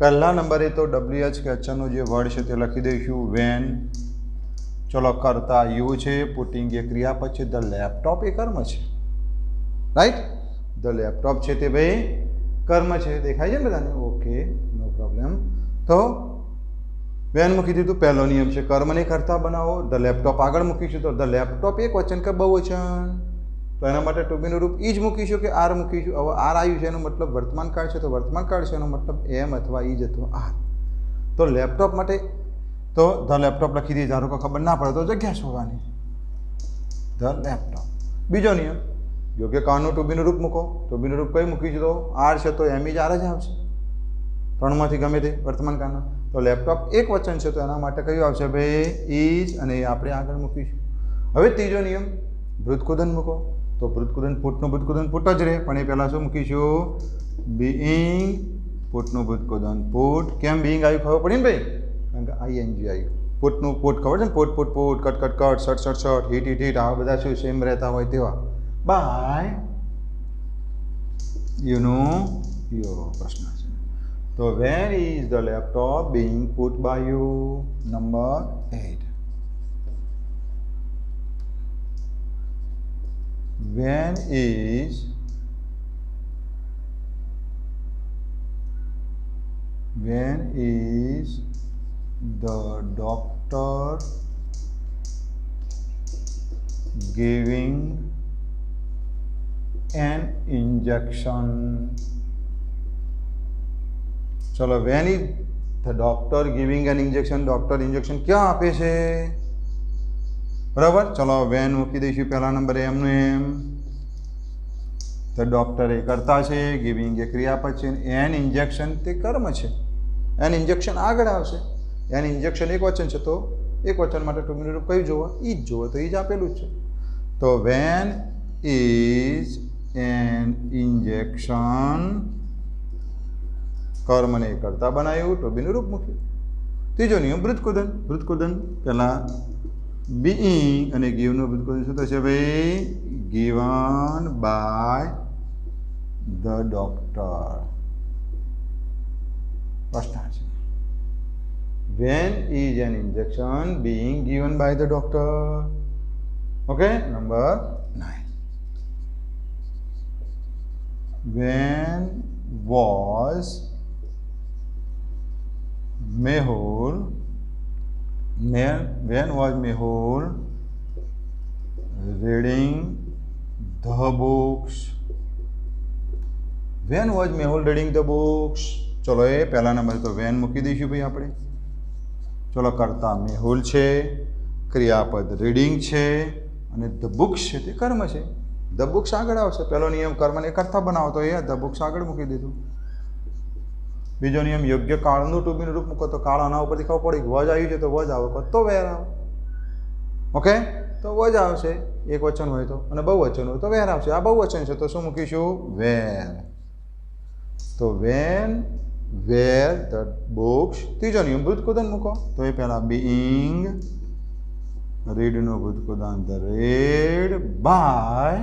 A: पहला नंबर तो WH के अचन जो वर्ड है लखी दईशू वेन। चलो करता यू है, पुटिंग ये क्रियापद है, द लैपटॉप ये कर्म है, राइट। द लैपटॉप है ते भाई कर्म है, देखाय है बधाने? Okay, no problem. तो वेन मूकी दीधुं। पहलो नियम है कर्म ने करता बनावो। द लैपटॉप आगळ मूकीशुं तो द लैपटॉप एक वचन के बहुवचन? तो एना माटे टू बीनुं रूप ईज मूकीशुं के आर मूकीशुं? हवे आर आव्युं छे एनो मतलब वर्तमान काळ छे, तो वर्तमान काळ छे एनो मतलब एम अथवा ईज अथवा आर। तो लैपटॉप माटे तो ध लैपटॉप लखी दी। धारो के खबर ना पड़े तो जग्या शोधवानी, ध लैपटॉप। बीजो नियम योग्य काळनुं टू बीनुं रूप मूको। टू बीनुं रूप कई मूकीशुं? तो आर छे तो एम ईज आर ज आवशे, त्रणमांथी गमे ते वर्तमान काळना। तो लैपटॉप एक वचन छे तो एना माटे कयुं आवशे भाई? ईज, अने आपणे आगळ मूकीशुं। हवे तीजो नियम भृतकुदन मूको। तो भृतकुदन पुटનું ભૃતકુદન પુટ જ રહે, પણ એ પહેલાં શું મૂકીશું? બીઈંગ પુટનું ભૃતકુદન પુટ। કેમ બીઈંગ આવ્યું ખબર પડી ને ભાઈ? કારણ કે આઈએનજી આવ્યું। પુટનું પુટ ખબર છે ને? Put put put, cut cut cut, shut shut shut, hit hit hit, આવા બધા શું સેમ રહેતા હોય તેવા। બાય યુનો યોર પ્રશ્ન છે। તો where is the laptop being put by you? Number 8। When is the doctor giving an injection? चलो when is the doctor giving an injection? Doctor injection क्या आपे छे? बराबर। चलो वेन मूकी दईशुं पहला नंबर एमनु एम। तो डॉक्टर ए करता है, गिविंग ए क्रियापद है, एन इंजेक्शन ते कर्म है। एन इंजेक्शन आगळ आवशे। एन इंजेक्शन एक वचन है तो एक वचन माटे टू बीनुं रूप कयुं जोवे? ईज जोवे, तो ईज आपेलुं ज छे। तो वेन इज एन इंजेक्शन, कर्म ने करता बनाव्युं, टू बीनुं रूप मूक्युं। तीजो नियम भृतकुदन। भृतकुदन पहला बीइंग अने गिवनो भृतकुदन शुं थशे भाई? Given by the doctor. प्रश्न है when is an injection being given by the doctor? Okay, number 9। When was Mehul reading the books? When was Mehul reading the books? चलो ये पहला नंबर तो वेन मूकी दईशुं भाई आपणे। चलो करता मेहुल छे, क्रियापद रीडिंग छे, अने द बुक्स छे ते कर्म छे। द बुक्स आगळ आवशे। पहलो नियम कर्म ने करता बनावो तो ये द बुक्स आगळ मूकी दीधुं। बीजो नियम योग्य काळनुं टू बीनुं रूप मूको। तो काळ आना उपरथी खबर पड़ी वज आव्युं छे तो वज आवे, तो वेर आवे। ओके, तो वज आवशे एक वचन होय तो, अने बहुवचन होय तो वेर आवशे। आ बहुवचन छे तो शुं मूकीशुं? वेर। तो वेन वेर द बुक्स। तीजो नियम भृतकुदन मूको। तो ये पहला बीइंग रीड नो भृतकुदन द रेड बाय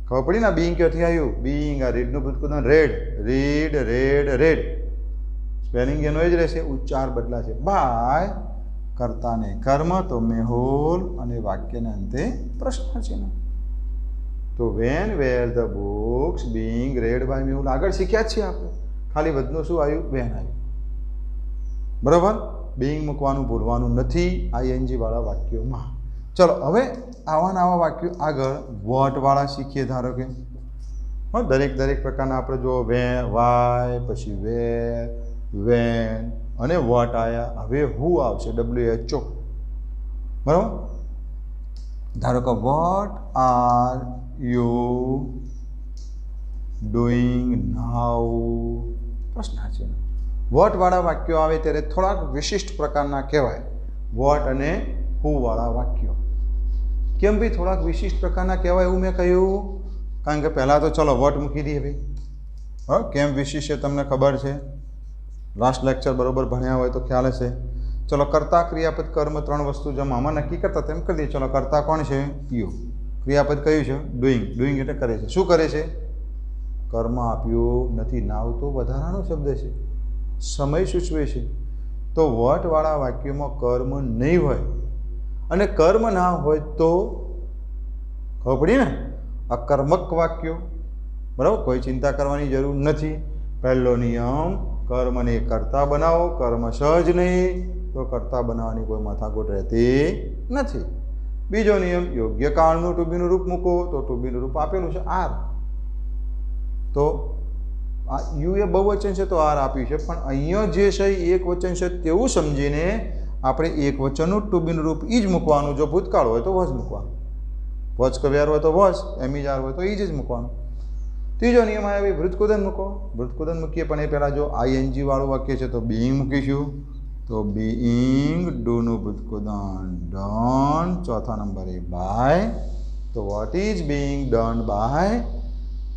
A: ખબર પડી ને બીઈંગ ક્યાંથી આવ્યું? બીઈંગ, આ રીડનું ભૂતકૃદન read, read, read, read. Spelling એનો જ રહેશે, ઉચ્ચાર બદલાશે. બાય કર્તાને કર્મ, તો મેહુલ, અને વાક્યના અંતે પ્રશ્ન ચિહ્ન. તો when where the books being read by Mehul આગળ શીખ્યા જ છીએ આપણે. ખાલી વધનું શું આવ્યું? વેન આવ્યું. બરાબર? બીઈંગ મૂકવાનું ભૂલવાનું નથી આઈએનજી વાળા વાક્યોમાં. ચલો હવે આવા વાક્યો આગળ વોટ વાળા શીખીએ. ધારો કે દરેક પ્રકારના આપણે જો વે, વાય, પછી વેર, વેન અને વોટ આવ્યા. હવે હું આવશે, WHO. બરાબર? ધારો કે વોટ આર યુ ડુઈંગ નાઉ? પ્રશ્ન છે. વોટ વાળા વાક્યો આવે ત્યારે થોડાક વિશિષ્ટ પ્રકારના કહેવાય, વોટ અને હુ વાળા વાક્યો. કેમ ભાઈ થોડાક વિશિષ્ટ પ્રકારના કહેવાય એવું મેં કહ્યું? કારણ કે પહેલાં તો ચલો વોટ મૂકી દઈએ ભાઈ. કેમ વિશિષ્ટ છે તમને ખબર છે, લાસ્ટ લેક્ચર બરોબર ભણ્યા હોય તો ખ્યાલ હશે. ચલો કર્તા, ક્રિયાપદ, કર્મ, 3 વસ્તુ જેમ આમાં નક્કી કરતા તેમ કરી દઈએ. ચલો કર્તા કોણ છે? યુ. ક્રિયાપદ કયું છે? ડુઈંગ. ડુઈંગ એટલે કરે છે. શું કરે છે? કર્મ આપ્યું નથી. નાવ તો વધારાનો શબ્દ છે, સમય સૂચવે છે. તો વોટવાળા વાક્યોમાં કર્મ નહીં હોય અને કર્મ ના હોય તો ખબર પડી ને, અકર્મક વાક્યો. બરાબર? કોઈ ચિંતા કરવાની જરૂર નથી. પહેલો નિયમ, કર્મને કર્તા બનાવો, કર્મ સહજ નહીં તો કર્તા બનાવવાની કોઈ માથાકૂટ રહેતી નથી. બીજો નિયમ, યોગ્ય કાળનું ટુ-બીનું રૂપ મૂકો, તો ટુ-બીનું રૂપ આપેલું છે આર. તો આ યુ એ બહુવચન છે તો આર આપ્યું છે, પણ અહીંયા જે છે એક વચન છે તેવું સમજીને આપણે એક વચનનું ટુ-બીનું રૂપ ઈ જ મૂકવાનું. જો ભૂતકાળ હોય તો વોઝ મૂકવાનું, વોઝ કવ્યાર હોય તો વોઝ, એમીજાર હોય તો ઈ જ મૂકવાનું. ત્રીજો નિયમ આવે વૃત્તકુદન મૂકો. વૃત્તકુદન મૂકીએ પણ એ પહેલાં જો આઈએનજી વાળું વાક્ય છે તો બીઈંગ મૂકીશું. તો બીઈંગ, ડુનું ભૂતકુદન ડન. ચોથા નંબરે બાય. તો what is being done by?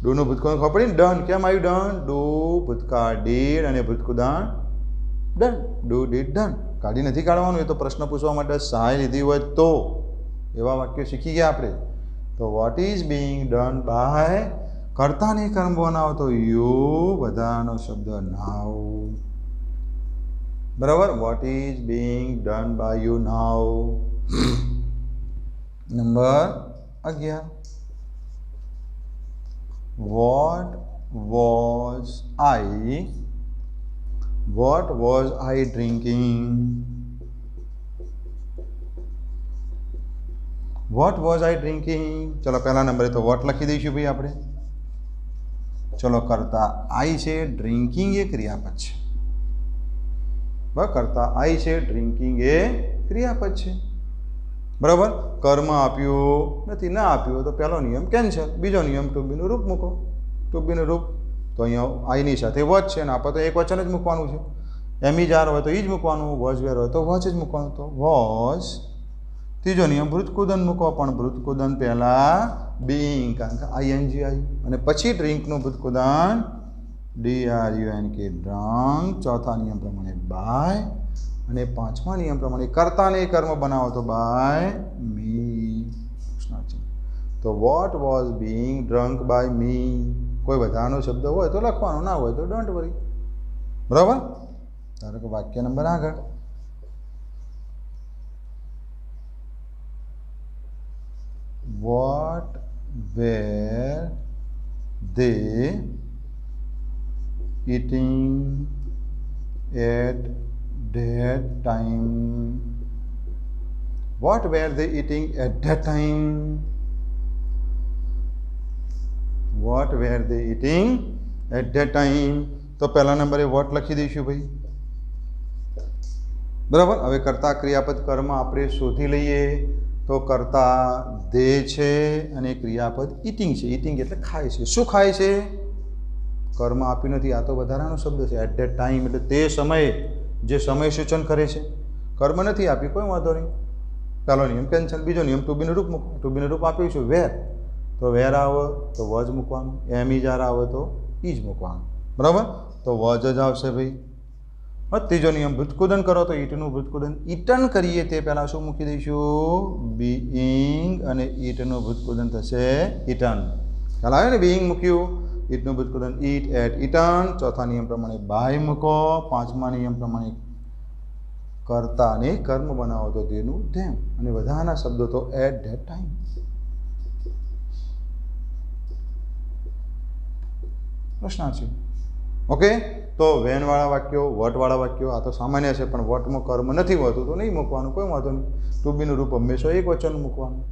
A: ડુનું ભૂતકુદન ખબર પડી ને? ડન કેમ આવ્યું? ડન, ડુ ભૂતકાળ ડીડ અને ભૂતકુદન ડન. Do did done. કાઢી નથી કાઢવાનું, એ તો પ્રશ્ન પૂછવા માટે સહાય લીધી હોય તો. એવા વાક્યો શીખી ગયા આપણે. તો what is being done by? કર્તાને કર્મ બનાવો તો યુ, વધારાનો શબ્દ નાવ. બરાબર? What is being done by you now. Number 11, What was I drinking? What was I drinking? ચલો પહેલા નંબરે તો વોટ લખી દઈશું ભાઈ આપણે. ચલો કરતા આઈ છે, ડ્રિંકિંગ એ ક્રિયાપદ છે. બરાબર? કરતા આઈ છે, ડ્રિંકિંગ એ ક્રિયાપદ છે. બરાબર? કર્મ આપ્યું નથી, ના આપ્યું તો પહેલો નિયમ કેન્સલ. બીજો નિયમ ટુ-બીનું રૂપ મૂકો. ટુ-બીનું રૂપ તો અહીંયા આઈની સાથે વોચ છે ને આપણે તો એક વચન જ મૂકવાનું છે. એમીજાર હોય તો એ જ મૂકવાનું, વોઝ વેર હોય તો વોચ જ મૂકવાનું. તો વોઝ. ત્રીજો નિયમ વૃત્તકુદન મૂકો, પણ વૃત્તકુદન પહેલાં બીઈંગ, કારણ કે આઈએનજી આવ્યું, અને પછી ડ્રિંકનું વૃત્તકુદન DRUNK ડ્રંક. ચોથા નિયમ પ્રમાણે બાય, અને પાંચમા નિયમ પ્રમાણે કર્તાને કર્મ બનાવો તો બાય મી. તો what was being drunk by me. કોઈ વધારાનો શબ્દ હોય તો લખવાનો, ના હોય તો ડોન્ટ વરી. બરાબર? ધારો કે વાક્ય નંબર આગળ, what were they eating at that time? What were they eating at that time? What were they eating at that time? તો પહેલા નંબરે વોટ લખી દઈશું ભાઈ. બરાબર? હવે કર્તા ક્રિયાપદ કર્મ આપણે શોધી લઈએ. તો કર્તા દે છે અને ક્રિયાપદ ઈટિંગ છે. ઈટિંગ એટલે ખાય છે. શું ખાય છે? કર્મ આપ્યું નથી, આ તો વધારાનો શબ્દ છે. એટ ધેટ ટાઈમ એટલે તે સમયે, જે સમય સૂચન કરે છે. કર્મ નથી આપ્યું, કોઈ વાંધો નહીં, પહેલો નિયમ કેન્સલ. બીજો નિયમ ટુ-બીનું રૂપ મૂકો. ટુ-બીનું રૂપ આપ્યું છે વેર, તો વેર આવે તો વોઝ મૂકવાનું. એમીજાર આવે તો ઈ જ મૂકવાનું. બરાબર? તો વોઝ જ આવશે ભાઈ. ત્રીજો નિયમ વૃત્તકુદન કરો તો ઈટનું વૃત્તકુદન ઈટન કરીએ તે પહેલાં શું મૂકી દઈશું? બીઈંગ, અને ઈટનું વૃત્તકુદન થશે ઈટન. ખ્યાલ આવે ને? બીઈંગ મૂક્યું, ઈટનું ભૂતકૃત ઈટ, એટ, ઈટન. ચોથા નિયમ પ્રમાણે બાય મૂકો. પાંચમા નિયમ પ્રમાણે કર્તાને કર્મ બનાવો તો તેનું ધેમ, અને બધાના શબ્દો તો એટ ધેટ ટાઈમ. પ્રશ્નાર્થ. ઓકે, તો વેનવાળા વાક્યો, વટવાળા વાક્યો આ તો સામાન્ય છે, પણ વટમાં કર્મ નથી હોતું તો નહીં મૂકવાનું, કોઈ વાંધો નહીં. ટુ બીનું રૂપ હંમેશા એક વચન મૂકવાનું.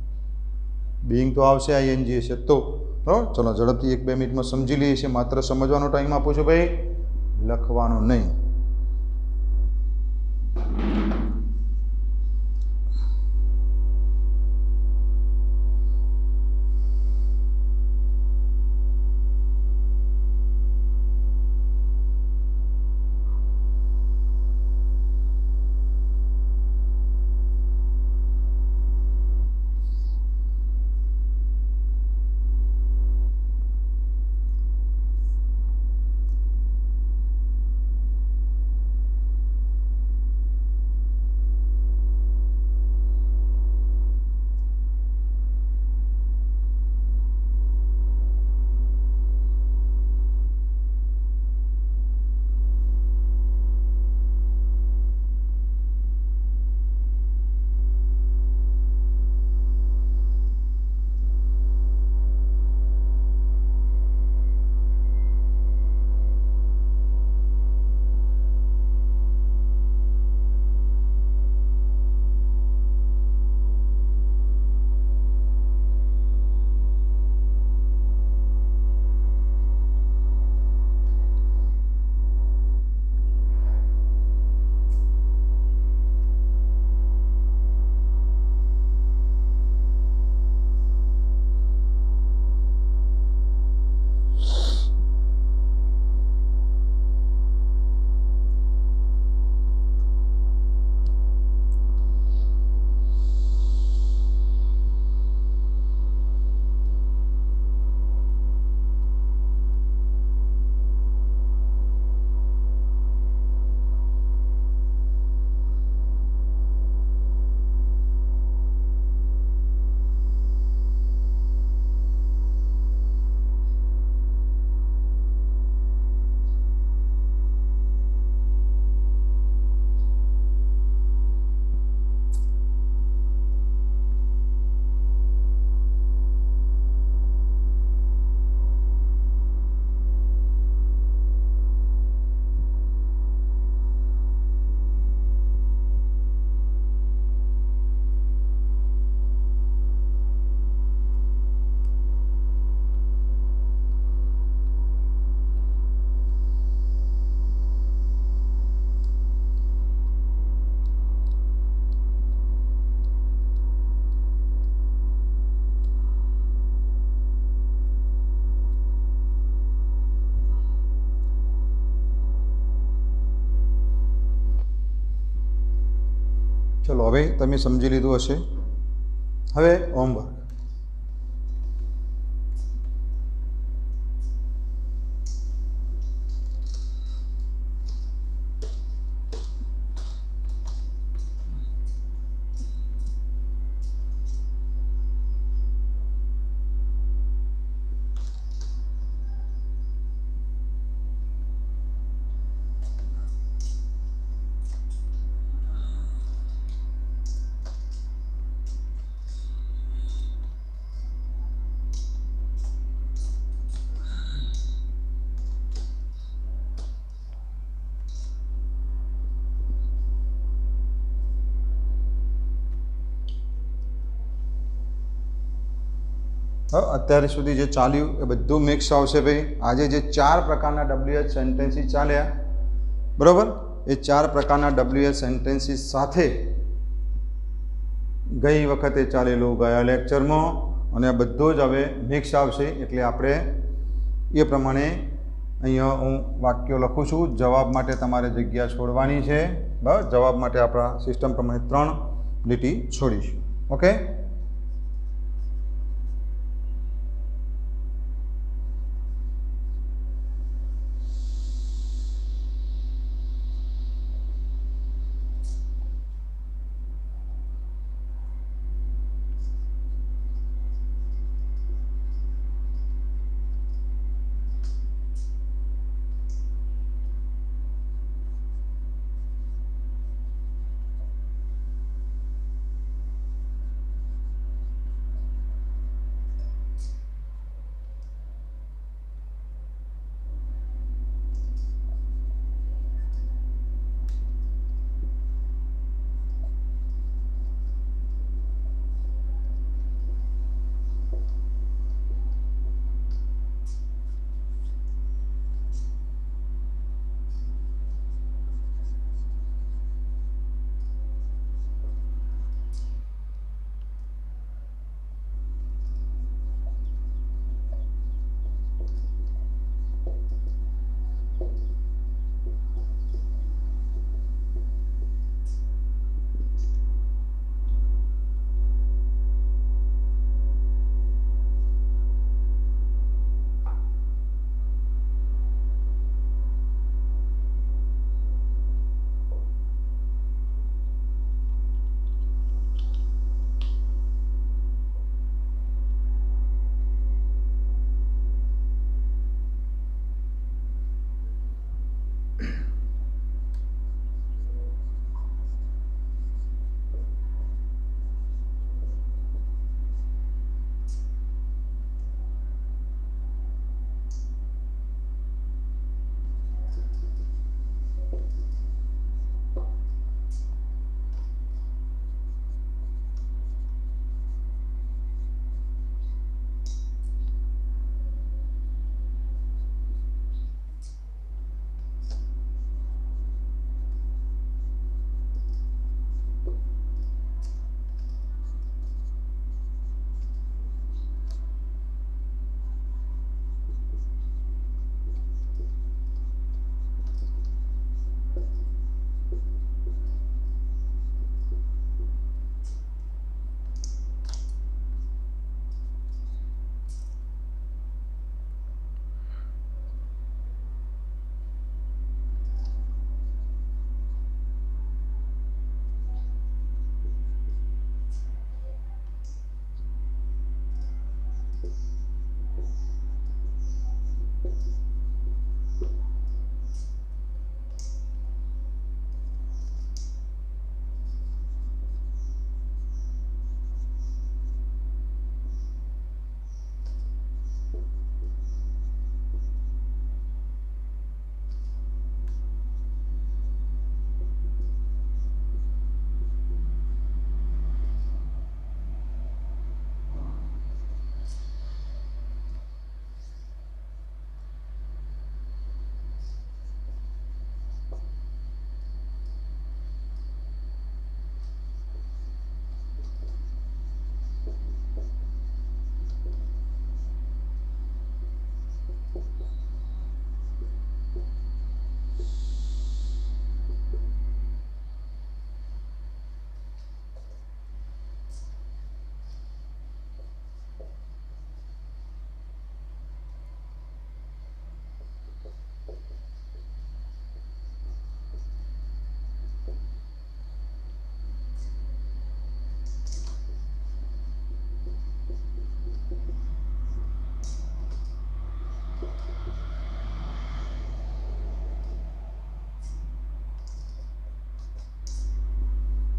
A: બીઈંગ તો આવશે, આઈએનજી હશે તો. બરાબર, ચલો ઝડપથી 1-2 મિનિટમાં સમજી લઈએ છીએ. માત્ર સમજવાનો ટાઈમ આપું છું ભાઈ, લખવાનો નહીં. ચલો હવે તમે સમજી લીધું હશે. હવે હોમવર્ક. અત્યાર સુધી જે ચાલ્યું એ બધું મિક્સ આવશે ભાઈ. આજે જે 4 પ્રકારના WH સેન્ટેન્સીસ ચાલ્યા, બરાબર, એ 4 પ્રકારના WH સેન્ટેન્સીસ સાથે ગઈ વખતે ચાલેલું ગયા લેક્ચરમાં, અને આ બધું જ હવે મિક્સ આવશે. એટલે આપણે એ પ્રમાણે અહીંયા હું વાક્યો લખું છું. જવાબ માટે તમારે જગ્યા છોડવાની છે. બરાબર, જવાબ માટે આપણા સિસ્ટમ પ્રમાણે 3 લીટી છોડીશું. ઓકે.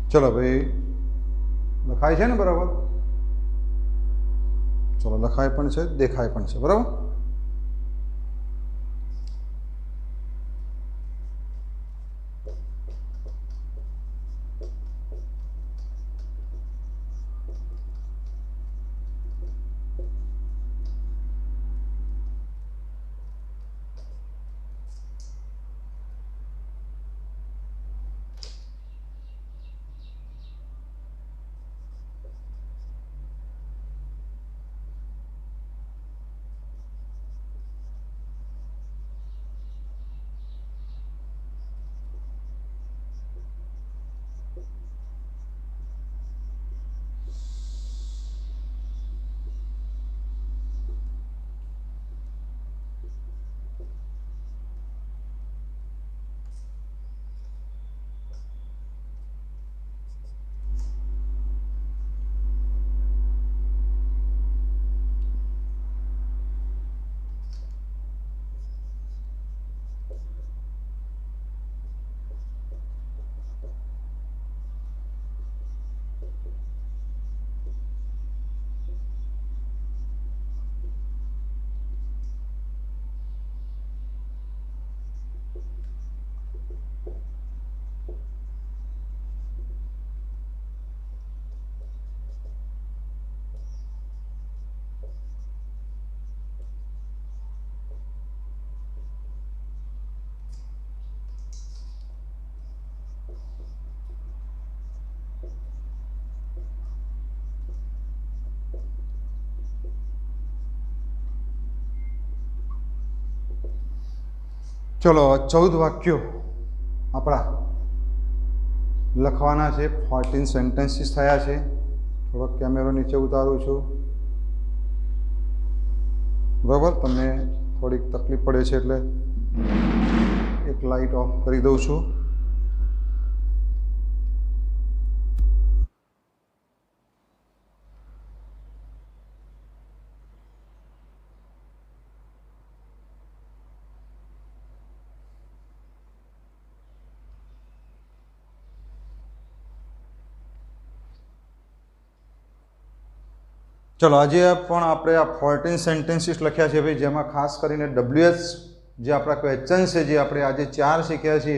A: चलो भाई लखाय है ने बराबर। चलो लखाय पण छे देखाय पण छे बराबर। चलो 14 वाक्यों अपना लखवाना है। 14 सेंटेन्सीस थया है। थोड़ा कैमरो नीचे उतारू छू बराबर। तमने थोड़ी तकलीफ पड़े छे एटले एक लाइट ऑफ करी दઉં છું। चलो आज पण आपणे आ 14 सेंटेन्सीस लख्या है भाई, जेमां खास करीने WH जे आपणा क्वेश्चन है जे आपणे आज 4 शीख्या छे।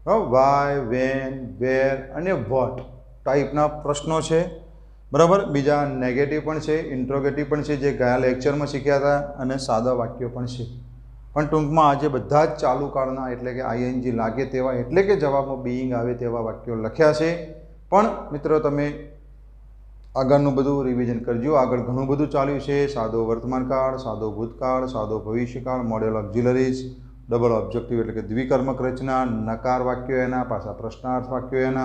A: वाय, वेन, वेर अने वॉट टाइपना प्रश्नों है बराबर। बीजा नेगेटिव पण छे, इंट्रोगेटिव पण छे जे गया लेक्चर में शीख्या था, अने सादा वाक्यों पण छे। पण टूंकमां आज बधा ज चालू काळना एटले के ING लागे तेवा एटले के जवाबमां बीइंग आवे तेवा वाक्यों लख्या छे। पण मित्रों तमे आगळनुं बधुं रिविजन करजो। आगळ घणुं बधुं चाल्युं छे। सादो वर्तमान काळ, सादो भूतकाळ, सादो भविष्यकाळ, मॉडल ऑक्सिलरीज, डबल ऑब्जेक्टिव एटले के द्विकर्मक रचना, नकार वाक्यो एना, पाछा प्रश्नार्थ वाक्यो एना,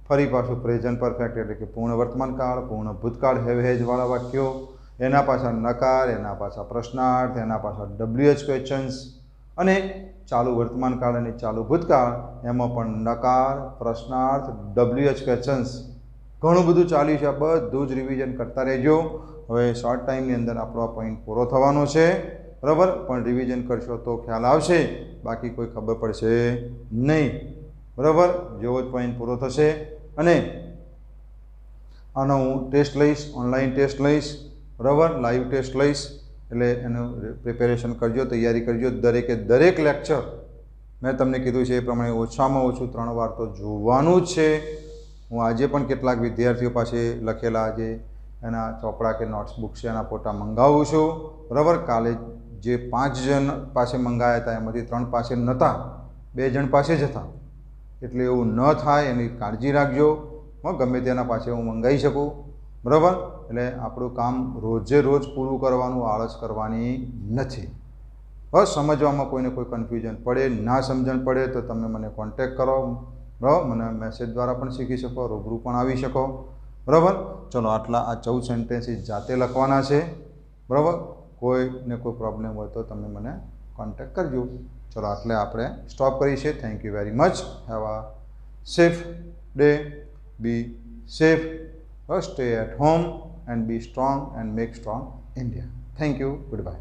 A: फरी पाछुं प्रेझન્ટ परफेक्ट एटले के पूर्ण वर्तमान काळ, पूर्ण भूतकाळ हेव हेजवाळा वाक्यो, एना पाछा नकार, एना पाछा प्रश्नार्थ, एना पाछा WH क्वेश्चन्स अने चालू वर्तमान काळ अने चालू भूतकाळ एमां पण नकार, प्रश्नार्थ, WH क्वेश्चन्स घणुं बधुं चाल्युं छे। बधुं ज रिविजन करता रहेजो। हवे शॉर्ट टाइमनी अंदर आपणो पॉइंट पूरो थवानो छे बराबर। पण रिविजन करशो तो ख्याल आवशे, बाकी कोई खबर पड़शे नहीं बराबर। जेवो ज पॉइंट पूरो थशे अने आनो हूँ टेस्ट लईश, ऑनलाइन टेस्ट लईश बराबर, लाइव टेस्ट लईश। एटले एनुं प्रिपेरेशन करजो, तैयारी करजो। दरेके दरेक लेक्चर मैं तमने कीधुं छे ए प्रमाणे ओछामां ओछुं 3 वार तो जोवानुं ज छे। हूँ आज पण केटलाक विद्यार्थीओ पासे लखेला जे एना ચોપડા के नोट्स बुक्स एना फोटा मंगावुं छुं बराबर। काले जे 5 जण पासे मंगाया था एमांथी 3 पासे नता, 2 जण पासे ज हता। एटले एवुं न थाय एनी काळजी राखजो। गमे तेना पासे हूँ मंगाई शकूँ बराबर। एटले आपणुं काम रोजे रोज पूरुं करवानुं, आळस करवानी नथी। बस समझवामां कोईने कोई कन्फ्यूजन पड़े, ना समझण पड़े तो तमे मने कॉन्टेक्ट करो बराबर। मने मैसेज द्वारा पण शीखी शको, रूबरू पण आवी शको बराबर। चलो आटला आ 14 सेंटेन्सीस जाते लखवाना छे बराबर। कोई ने कोई प्रॉब्लम हो तो तमे मने कॉन्टेक्ट करजो। चलो आटले आपणे स्टॉप करी छे। Thank you very much. Have a safe day, be safe, stay at home and be strong and make strong India. Thank you, good bye.